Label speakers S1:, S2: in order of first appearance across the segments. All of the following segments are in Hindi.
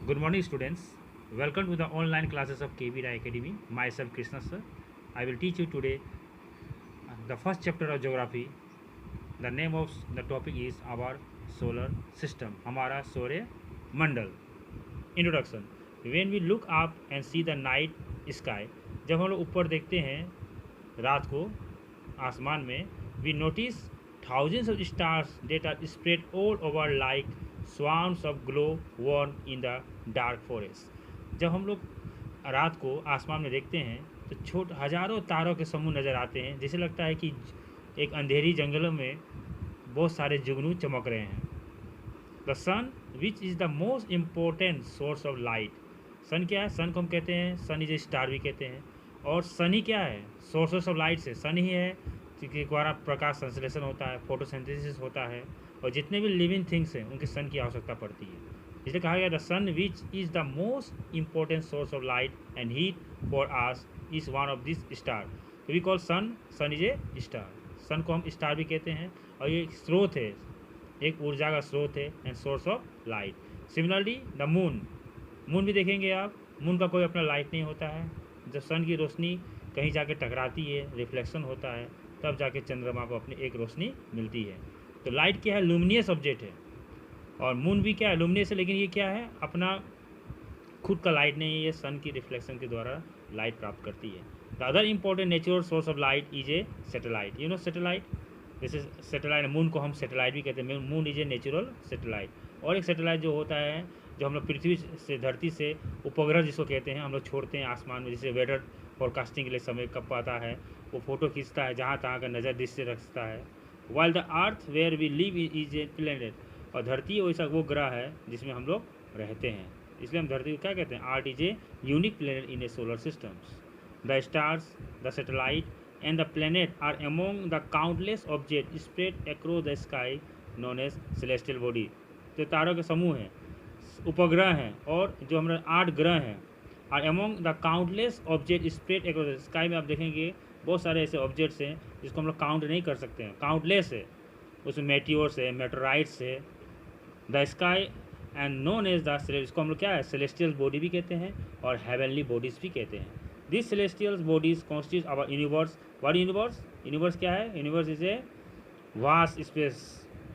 S1: Good morning, students. Welcome to the online classes of KB Rai Academy. Myself, Krishna sir. I will teach you today the first chapter of geography. The name of the topic is our solar system. हमारा सौर मंडल. Introduction. When we look up and see the night sky, जब हम लोग ऊपर देखते हैं रात को आसमान में, we notice thousands of stars that are spread all over like swarms of glow worm in the dark forest. जब हम लोग रात को आसमान में देखते हैं तो हजारों तारों के समूह नज़र आते हैं, जैसे लगता है कि एक अंधेरी जंगलों में बहुत सारे जुगनू चमक रहे हैं. The sun which is the most important source of light. Sun क्या है? सन को हम कहते हैं, सन इज ए स्टार भी कहते हैं. और सन ही क्या है? सोर्सेस ऑफ लाइट से सन ही है जिसके द्वारा प्रकाश संश्लेषण होता है, फोटोसिंथेसिस होता है, और जितने भी लिविंग थिंग्स हैं उनकी सन की आवश्यकता पड़ती है. इसलिए कहा गया the sun which is the most important source of light and heat for us is one of this star. तो we call sun is a star. Sun को हम स्टार भी कहते हैं और ये एक स्रोत है, एक ऊर्जा का स्रोत है and source of light. Similarly the moon भी देखेंगे आप, मून का कोई अपना लाइट नहीं होता है. जब सन की रोशनी कहीं जाके टकराती है, रिफ्लेक्शन होता है, तब जाके चंद्रमा को अपनी एक रोशनी मिलती है. तो लाइट क्या है? लुमिनियस ऑब्जेक्ट है. और मून भी क्या है? लुमिनियस है, लेकिन ये क्या है? अपना खुद का लाइट नहीं है, ये सन की रिफ्लेक्शन के द्वारा लाइट प्राप्त करती है. The other important natural source of light is a satellite. You know satellite, जैसे सैटेलाइट, मून को हम सैटेलाइट भी कहते हैं. Moon is a natural satellite. और एक सैटेलाइट जो होता है, जो हम लोग पृथ्वी से, धरती से उपग्रह जिसको कहते हैं, हम लोग छोड़ते हैं आसमान में, जैसे वेदर फोरकास्टिंग के लिए समय कब पाता है, वो फोटो खींचता है, जहाँ तहाँ का नज़र दृश्य रखता है. While the earth where we live is a planet. और धरती वैसा वो ग्रह है जिसमें हम लोग रहते हैं, इसलिए हम धरती को क्या कहते हैं? Earth is a unique planet in A solar systems. The stars, the satellite and the planet are among the countless objects spread across the sky known as celestial body. जो तारों के समूह हैं, उपग्रह हैं, और जो हमारे 8 ग्रह हैं, are among the countless objects spread across the sky. में आप देखेंगे बहुत सारे ऐसे ऑब्जेक्ट्स हैं जिसको हम लोग काउंट नहीं कर सकते हैं, काउंटलेस है. उसमें मेटियोर्स है, मेटोराइट्स है. The sky and known as the, इसको हम लोग क्या है? सेलेस्टियल बॉडी भी कहते हैं और हेवनली बॉडीज भी कहते हैं. These celestial bodies constitute our universe. What universe? Universe क्या है? Universe is a vast space.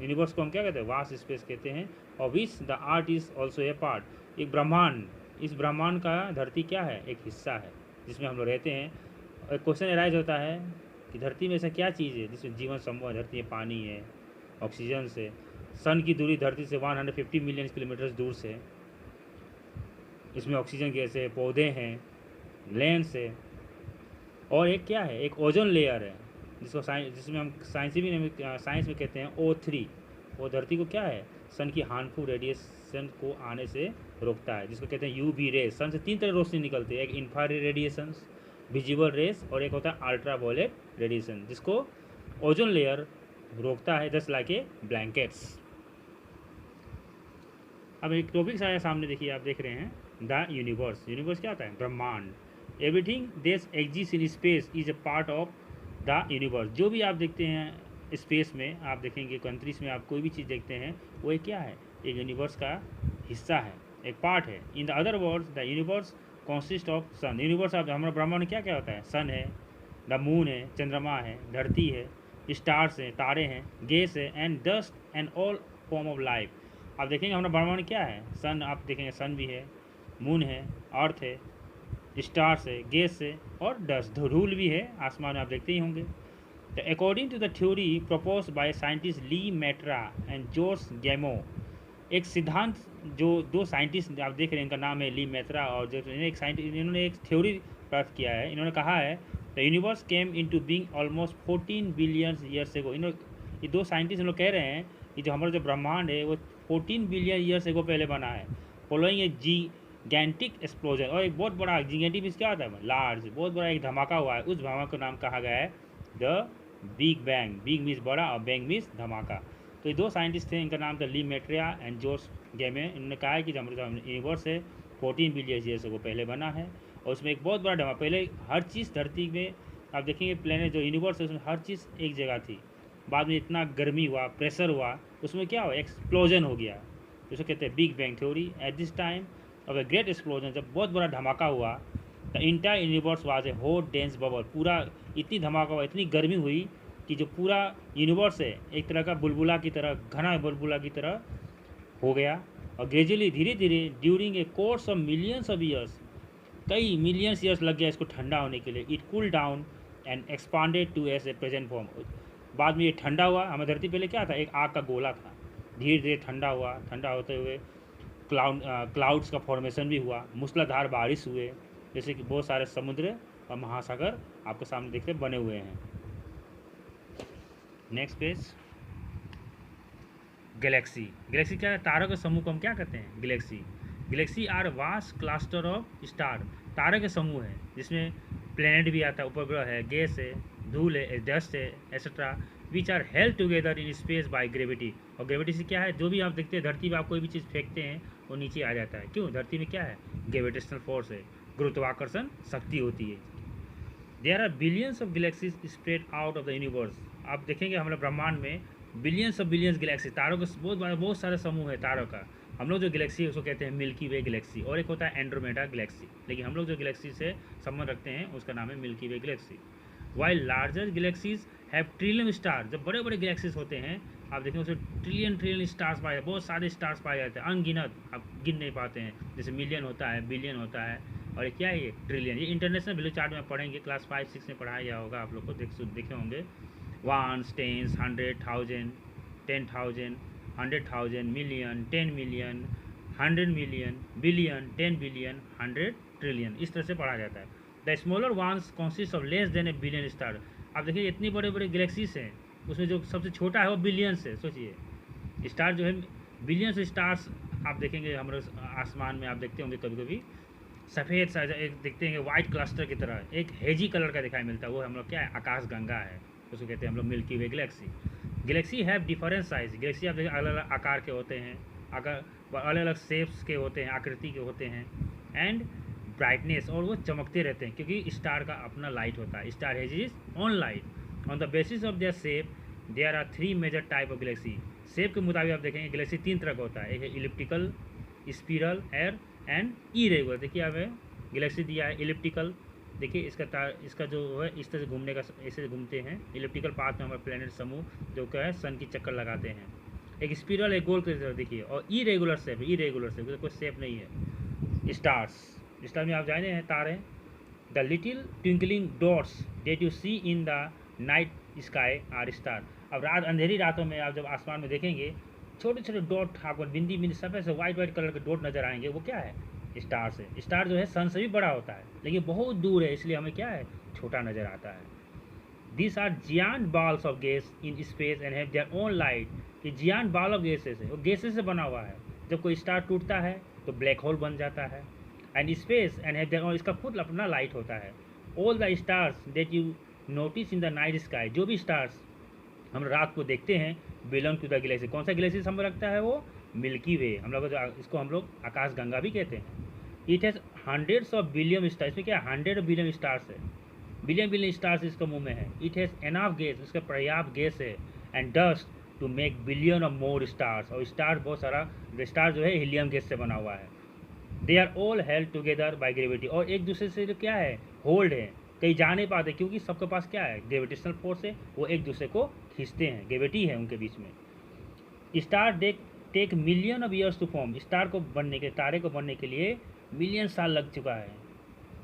S1: Universe को हम क्या कहते हैं? Vast space कहते हैं. और which the earth is also a part. एक ब्रह्मांड, इस ब्रह्मांड का धरती क्या है? एक हिस्सा है जिसमें हम लोग रहते हैं. एक क्वेश्चन एराइज होता है कि धरती में ऐसा क्या चीज़ है जिसमें जीवन संभव है? धरती में पानी है, ऑक्सीजन से. सन की दूरी धरती से 150 मिलियन किलोमीटर दूर से. इसमें ऑक्सीजन गैस है, पौधे हैं, लेंस है. और एक क्या है? एक ओजोन लेयर है जिसको जिसमें हम साइंस में कहते हैं O3. वो धरती को क्या है? सन की हार्मफुल रेडिएशन को आने से रोकता है, जिसको कहते हैं UV रेस. सन से 3 तरह रोशनी निकलती है, एक इंफ्रारेड रेडिएशन, विजिबल रेस, और एक होता है अल्ट्रावायलेट रेडिएशन, जिसको ओजोन लेयर रोकता है, जस्ट लाइक ए ब्लैंकेट्स. अब एक टॉपिक आया सामने, देखिए, आप देख रहे हैं द यूनिवर्स. यूनिवर्स क्या होता है? ब्रह्मांड. Everything that exist in space is a part of the universe. जो भी आप देखते हैं स्पेस में, आप देखेंगे कंट्रीज में, आप कोई भी चीज़ देखते हैं, वो एक क्या है? एक यूनिवर्स का हिस्सा है, एक पार्ट है. In the other words the universe consist of sun. Universe आप, हमारा ब्रह्मांड क्या क्या होता है? सन है, द मून है, चंद्रमा है, धरती है, स्टार्स हैं, तारे हैं, गैस है, and dust and all form of life. आप देखेंगे हमारा ब्रह्मांड क्या है? सन. आप देखेंगे सन भी है, मून है, अर्थ है, स्टार्स है, गैस है, और डस्ट, धूल भी है आसमान में, आप देखते ही होंगे. The according to the theory propose by scientist Lemaitre and George Gamow. एक सिद्धांत जो 2 साइंटिस्ट आप देख रहे हैं, इनका नाम है ली मेट्रा, और जो एक साइंटिस्ट, इन्होंने एक थ्योरी प्राप्त किया है. इन्होंने कहा है the universe came into being almost 14 billion years ago. ये 2 साइंटिस्ट लोग कह रहे हैं कि जो हमारा जो ब्रह्मांड है वो 14 बिलियन ईयर्स एगो पहले बना है, फॉलोइंग ए गैंटिक एक्सप्लोजन. और एक बहुत बड़ा जिगेंटिक मीन्स क्या होता है? लार्ज, बहुत बड़ा एक धमाका हुआ है. उस धमाका का नाम कहा गया है the big bang. Big means बड़ा और बैंग मीन्स धमाका. तो ये 2 साइंटिस्ट थे, इनका नाम था ली मेट्रिया एंड जॉर्ज गैमे. इन्होंने कहा है कि जो हमारा यूनिवर्स है 14 बिलियन ईयर्स को पहले बना है, और उसमें एक बहुत बड़ा धमाका. पहले हर चीज़ धरती में आप देखेंगे, प्लेनेट जो यूनिवर्स है उसमें हर चीज़ एक जगह थी. बाद में इतना गर्मी हुआ, प्रेशर हुआ, उसमें क्या हुआ? एक्सप्लोजन हो गया, जिसे कहते हैं big bang theory. At this time of the great explosion, जब बहुत बड़ा धमाका हुआ, the entire universe was a hot dense bubble, पूरा इतनी धमाका हुआ, इतनी गर्मी हुई कि जो पूरा यूनिवर्स है एक तरह का बुलबुला की तरह, घना बुलबुला की तरह हो गया। और ग्रेजुअली धीरे धीरे during a course of millions of years, कई मिलियंस ईयर्स लग गया इसको ठंडा होने के लिए, it cool down and expanded to as a present form. बाद में ये ठंडा हुआ। हमारी धरती पहले क्या था, एक आग का गोला था, धीरे धीरे ठंडा हुआ, ठंडा होते हुए क्लाउड्स का फॉर्मेशन भी हुआ, मूसलाधार बारिश हुए, जैसे कि बहुत सारे समुद्र और महासागर आपके सामने देखते बने हुए हैं। Next page, Galaxy. गैलेक्सी क्या है, तारों के समूह को हम क्या कहते हैं, galaxy. Galaxy are vast cluster of star, तारे के समूह है जिसमें प्लेनेट भी आता है, उपग्रह है, गैस है, धूल है, डस्ट है, etcetera, which are held together in space by gravity. और ग्रेविटी से क्या है, जो भी आप देखते हैं धरती पर आप कोई भी चीज़ फेंकते हैं वो नीचे आ जाता है। क्यों, धरती में क्या है, ग्रेविटेशनल फोर्स है, गुरुत्वाकर्षण शक्ति होती है। There are billions of galaxies spread out of the universe. आप देखेंगे हमारे ब्रह्मांड में बिलियंस ऑफ बिलियंस गैलेक्सी, तारों के बहुत सारे समूह है तारों का। हम लोग जो गैलेक्सी है उसको कहते हैं मिल्की वे गैलेक्सी, और एक होता है एंड्रोमेडा गैलेक्सी, लेकिन हम लोग जो गैलेक्सी से संबंध रखते हैं उसका नाम है milky way Galaxy. While larger galaxies have trillion star, जब बड़े बड़े गैलेक्सीज होते हैं आप देखें उसमें ट्रिलियन स्टार्स पाए जाते हैं, बहुत सारे स्टार्स पाए जाते हैं, अनगिनत, आप गिन नहीं पाते हैं। जैसे मिलियन होता है, बिलियन होता है, और ये क्या है, ये ट्रिलियन। ये इंटरनेशनल वैल्यू चार्ट में पढ़ेंगे, क्लास 5-6 में पढ़ाया गया होगा, आप लोग को देखे होंगे। 1, 10, 100,000, 10,000, 100,000, million, 10 million, 100 million, billion, 10 billion, 100 trillion, इस तरह से पढ़ा जाता है। The smaller once consist of less than A billion star. आप देखिए इतनी बड़े बड़े गैलेक्सीज हैं, उसमें जो सबसे छोटा है वो बिलियंस है। सोचिए स्टार जो है बिलियंस स्टार्स आप देखेंगे हमारे आसमान में, आप देखते होंगे कभी कभी सफ़ेद सा एक देखते हैं वाइट क्लस्टर की तरह, एक हेजी कलर का दिखाई मिलता है, वो हम लोग क्या है, आकाश गंगा है, उसको कहते हैं हम लोग milky way Galaxy. Galaxy have different size, Galaxy आप देखिए अलग अलग आकार के होते हैं, अलग अलग शेप्स के होते हैं, आकृति के होते हैं, एंड ब्राइटनेस, और वो चमकते रहते हैं क्योंकि स्टार का अपना लाइट होता है। Star has its own light. On the basis of their shape there are 3 major type of galaxy. Shape के मुताबिक आप देखेंगे गैलेक्सी 3 तरह का होता है, एक है elliptical, spiral, air and irregular. देखिए आप गैलेक्सी दिया है इलिप्टिकल, देखिए इसका जो है इस तरह से घूमने का, ऐसे घूमते हैं इलिप्टिकल पाथ में हमारे प्लेनेट समूह जो क्या है सन की चक्कर लगाते हैं। एक स्पिरल, एक गोल की तरह देखिए, और इरेगुलर शेप, इरेगुलर शेप कोई शेप नहीं है। स्टार्स, स्टार में आप जाने हैं तारे, the little twinkling dots that you see in the night sky are star. अब अंधेरी रातों में आप जब आसमान में देखेंगे छोटे छोटे डॉट, आपको बिंदी बिंदी सफ़ेद से वाइट के डॉट नजर आएंगे, वो क्या है, स्टार से। स्टार जो है सन से भी बड़ा होता है लेकिन बहुत दूर है, इसलिए हमें क्या है, छोटा नज़र आता है। These are giant balls of gas in space and have their own light। ये giant ball of gases है, वो gases से बना हुआ है। जब कोई स्टार टूटता है तो ब्लैक होल बन जाता है। And space and have their own, इसका खुद अपना लाइट होता है। All the stars that you notice in the night sky, जो भी स्टार्स हम रात को देखते हैं, बिलोंग टू द गैलेक्सी। कौन सा गैलेक्सी हम रखता है, वो मिल्की वे, हम लोग इसको हम लोग आकाश गंगा भी कहते हैं। It has hundreds of billion star, इसमें क्या 100 बिलियन स्टार्स है, बिलियन बिलियन स्टार्स इसका मुंह में है। इट हैज़ एनाफ गैस, उसका पर्याप्त गैस है, and dust to make billion of more stars, और स्टार बहुत सारा स्टार जो है हीलियम गैस से बना हुआ है। They are all held together by gravity, और एक दूसरे से जो क्या है, होल्ड है, कहीं जा नहीं पाते क्योंकि सबके पास क्या है, ग्रेविटेशनल फोर्स है, वो एक दूसरे को खींचते हैं, ग्रेविटी है उनके बीच में। Star take million of years to form, star को बनने के, तारे को बनने के लिए मिलियन साल लग चुका है।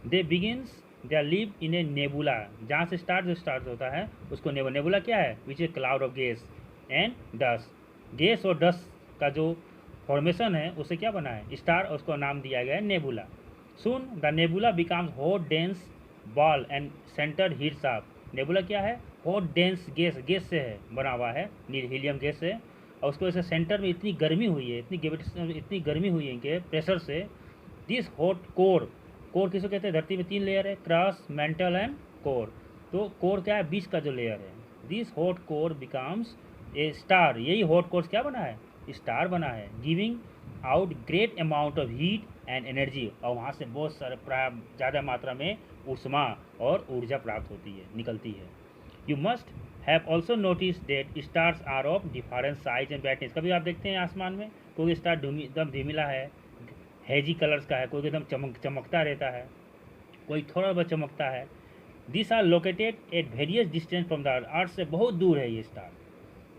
S1: They begins they live in a nebula, जहाँ से स्टार जो स्टार्ट होता है उसको नेबुला क्या है, which is cloud of gas and dust. Gas और डस्ट का जो फॉर्मेशन है उसे क्या बना है, स्टार, और उसको नाम दिया गया है nebula. Soon the nebula becomes hot dense ball and centre heats up. Nebula क्या है, हॉट डेंस गैस, गैस से है बना हुआ है, हीलियम गैस से, और उसको ऐसे सेंटर में इतनी गर्मी हुई है, इतनी गर्मी हुई है इनके प्रेशर से। दिस हॉट कोर, कोर किसको कहते हैं, धरती में 3 लेयर है, क्रस्ट, मेंटल एंड कोर। तो कोर क्या है, बीच का जो लेयर है। This hot core becomes a star, यही हॉट कोर क्या बना है, स्टार बना है, giving out great amount of heat and energy, और वहाँ से बहुत सारे ज़्यादा मात्रा में ऊष्मा और ऊर्जा प्राप्त होती है, निकलती है। You must have also notice that stars are of different size and brightness. कभी आप देखते हैं आसमान में कोई स्टार एकदम धीमिला है, हेजी कलर्स का है, कोई एकदम चमकता रहता है, कोई थोड़ा बहुत चमकता है। This are located at various distance from the earth, earth से बहुत दूर है ये स्टार।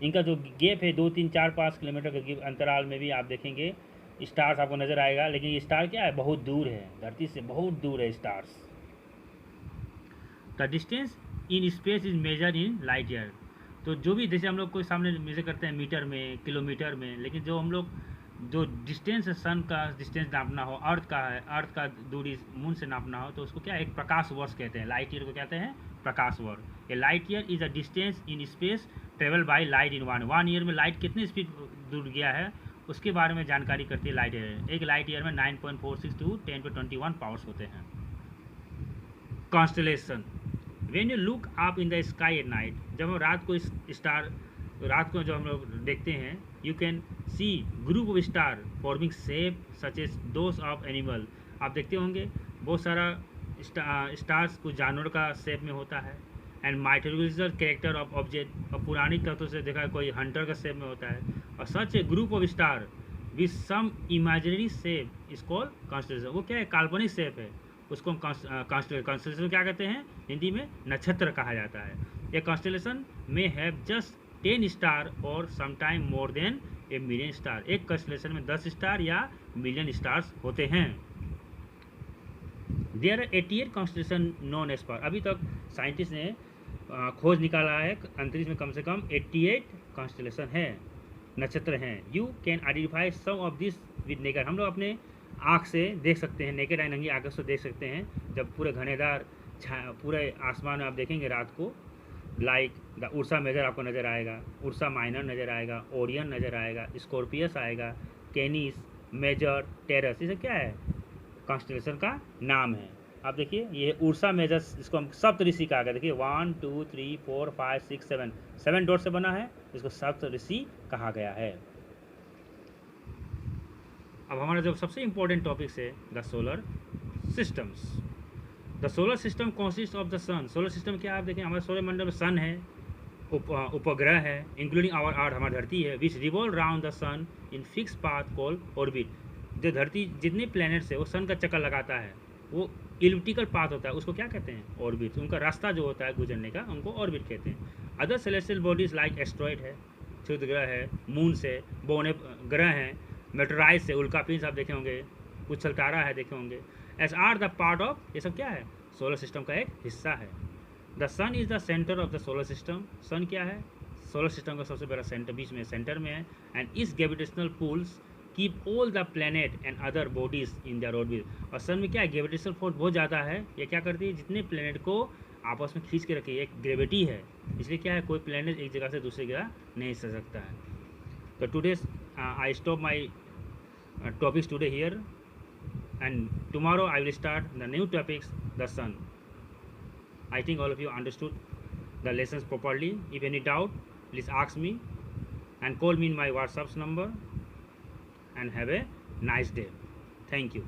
S1: इनका जो गैप है 2, 3, 4, 5 किलोमीटर के अंतराल में भी आप देखेंगे स्टार्स आपको नज़र आएगा, लेकिन ये स्टार क्या है, बहुत दूर है, धरती से बहुत दूर है stars. The distance in space is measured in light year. तो जो भी जैसे हम लोग कोई सामने मेजर करते हैं मीटर में, किलोमीटर में, लेकिन जो हम लोग जो डिस्टेंस है, सन का डिस्टेंस नापना हो, अर्थ का है, अर्थ का दूरी मून से नापना हो, तो उसको क्या एक प्रकाश वर्ष कहते हैं। लाइट ईयर को कहते हैं प्रकाश वर्ष। A light year is a distance in space travel by light in 1 year में लाइट कितनी स्पीड दूर गया है उसके बारे में जानकारी करती है लाइट ईयर। एक लाइट ईयर में 9.46 टू 10⁻21 पावर्स होते हैं। Constellation, when you look up in the sky at night, जब हम रात को स्टार, रात को जो हम लोग देखते हैं, you can see group of star forming shape such as those of animal. आप देखते होंगे बहुत सारा स्टार्स कुछ जानवर का शेप में होता है। And mythological character of object, और पुरानी तथ्यों से देखा है कोई हंटर का शेप में होता है। और such a group of star with some imaginary shape is called constellation. वो क्या है, काल्पनिक शेप है, उसको हम कॉन्स्टलेशन क्या कहते हैं, हिंदी में नक्षत्र कहा जाता है। ये constellation may have just 10 star और sometime more than a million star. एक कॉन्स्टलेशन में 10 स्टार या मिलियन स्टार्स होते हैं। There are 88 constellation known as पर। अभी तक साइंटिस्ट ने खोज निकाला है अंतरिक्ष में कम से कम 88 कॉन्स्टलेशन है, नक्षत्र हैं। You can identify some of this with naked. हम लोग अपने आँख से देख सकते हैं, नेकेड आई नंगी आँख से देख सकते हैं। जब पूरे घनेदार पूरे आसमान में आप देखेंगे रात को, लाइक द उर्सा मेजर आपको नज़र आएगा, उर्सा माइनर नज़र आएगा, ओरियन नज़र आएगा, स्कॉर्पियस आएगा, कैनिस, मेजर, टेरस, ये सब क्या है, कॉन्स्टलेशन का नाम है। आप देखिए ये उर्सा मेजर, इसको हम सप्तऋषि कहा गया। देखिए 1, 2, 3, 4, 5, 6, 7 डॉट से बना है, इसको सप्तऋषि कहा गया है। अब हमारा जो सबसे इम्पोर्टेंट टॉपिक्स है the solar systems. The solar system consist of the sun. Solar system क्या आप देखें, हमारे सौर मंडल में सन है, उपग्रह है, इंक्लूडिंग आवर अर्थ, हमारी धरती है, which revolve round the sun in fix path called orbit. जो धरती जितने प्लैनेट्स है वो सन का चक्कर लगाता है, वो इलिप्टिकल पाथ होता है, उसको क्या कहते हैं, ऑर्बिट। उनका रास्ता जो होता है गुजरने का, उनको ऑर्बिट कहते हैं। Other celestial bodies like asteroid है, क्षुद्र ग्रह है, मून से बौने ग्रह हैं, मेटेराइज से, उल्का पिंड आप देखे होंगे, उछल तारा है देखे होंगे, as are the part of, ये सब क्या है, सोलर सिस्टम का एक हिस्सा है। The sun is the centre of the solar system. Sun क्या है, सोलर सिस्टम का सबसे बड़ा सेंटर, बीच में सेंटर में है। And this gravitational pulls keep all the planet and other bodies in their orbit. और सन में क्या है, ग्रेविटेशनल फोर्स बहुत ज़्यादा है, ये क्या करती है, जितने प्लैनेट को आपस में खींच के रखी है, एक ग्रेविटी है, इसलिए क्या है, कोई प्लैनेट एक जगह से दूसरी जगह नहीं चल सकता है। तो today I stop my topics today here, and tomorrow I will start the new topics, the sun. I think all of you understood the lessons properly. If any doubt, please ask me and call me in my WhatsApp number, and have a nice day. Thank you.